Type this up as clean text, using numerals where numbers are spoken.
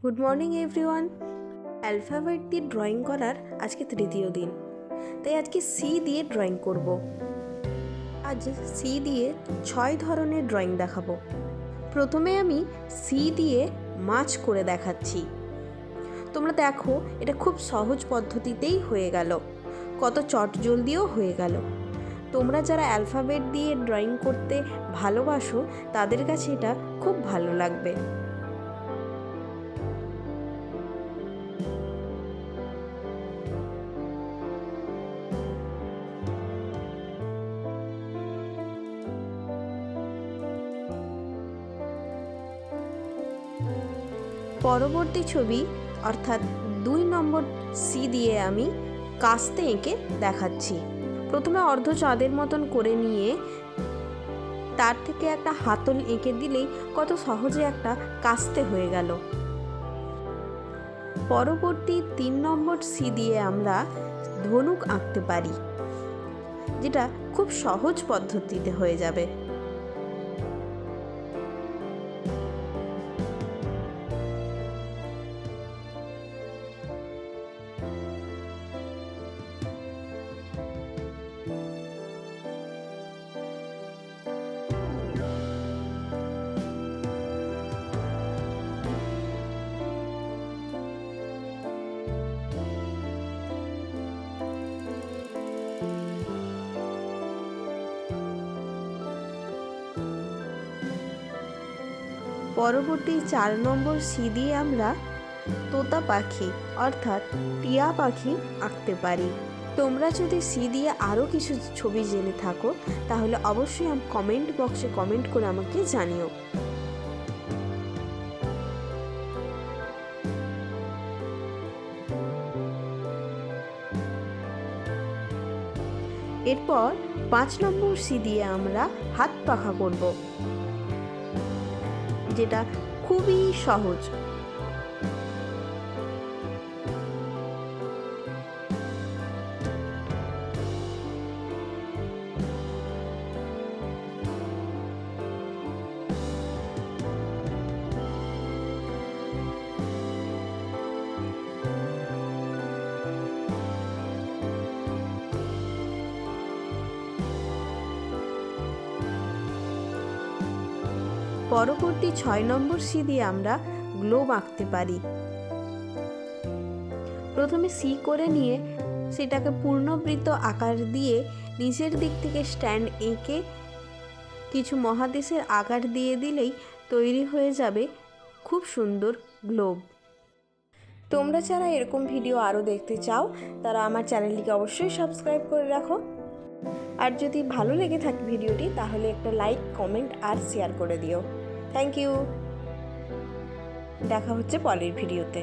Good morning everyone. Alphabet দিয়ে drawing করার আজকে তৃতীয় দিন, তাই আজকে সি দিয়ে ড্রয়িং করব। আজ সি দিয়ে 6 ধরনের ড্রয়িং দেখাবো। প্রথমে আমি সি দিয়ে মাছ করে দেখাচ্ছি। তোমরা দেখো, এটা খুব সহজ পদ্ধতিতেই হয়ে গেল, কত চটজলদিও হয়ে গেল। তোমরা যারা অ্যালফাবেট দিয়ে ড্রয়িং করতে ভালোবাসো তাদের কাছে এটা খুব ভালো লাগবে। পরবর্তী ছবি অর্থাৎ 2 নম্বর সি দিয়ে আমি কাস্তে এঁকে দেখাচ্ছি। প্রথমে অর্ধ চাঁদের মতন করে নিয়ে তার থেকে একটা হাতল এঁকে দিলেই কত সহজে একটা কাস্তে হয়ে গেল। পরবর্তী 3 নম্বর সি দিয়ে আমরা ধনুক আঁকতে পারি, যেটা খুব সহজ পদ্ধতিতে হয়ে যাবে। পরবর্তী 4 নম্বর সি দিয়ে আমরা তোতা পাখি অর্থাৎ টিয়া পাখি আঁকতে পারি। তোমরা যদি সি দিয়ে আরও কিছু ছবি জেনে থাকো তাহলে অবশ্যই কমেন্ট বক্সে কমেন্ট করে আমাকে জানিও। এরপর 5 নম্বর সি দিয়ে আমরা হাত পাখা করব, যেটা খুবই সহজ। পরবর্তী 6 নম্বর সি দিয়ে আমরা গ্লোব আঁকতে পারি। প্রথমে সি করে নিয়ে সেটাকে পূর্ণবৃত্ত আকার দিয়ে নিচের দিক থেকে স্ট্যান্ড এঁকে কিছু মহাদেশের আকার দিয়ে দিলেই তৈরি হয়ে যাবে খুব সুন্দর গ্লোব। তোমরা যারা এরকম ভিডিও আরও দেখতে চাও তারা আমার চ্যানেলটিকে অবশ্যই সাবস্ক্রাইব করে রাখো। আর যদি ভালো লেগে থাকে ভিডিওটি তাহলে একটা লাইক, কমেন্ট আর শেয়ার করে দিও। Thank you. দেখা হচ্ছে পরের ভিডিওতে।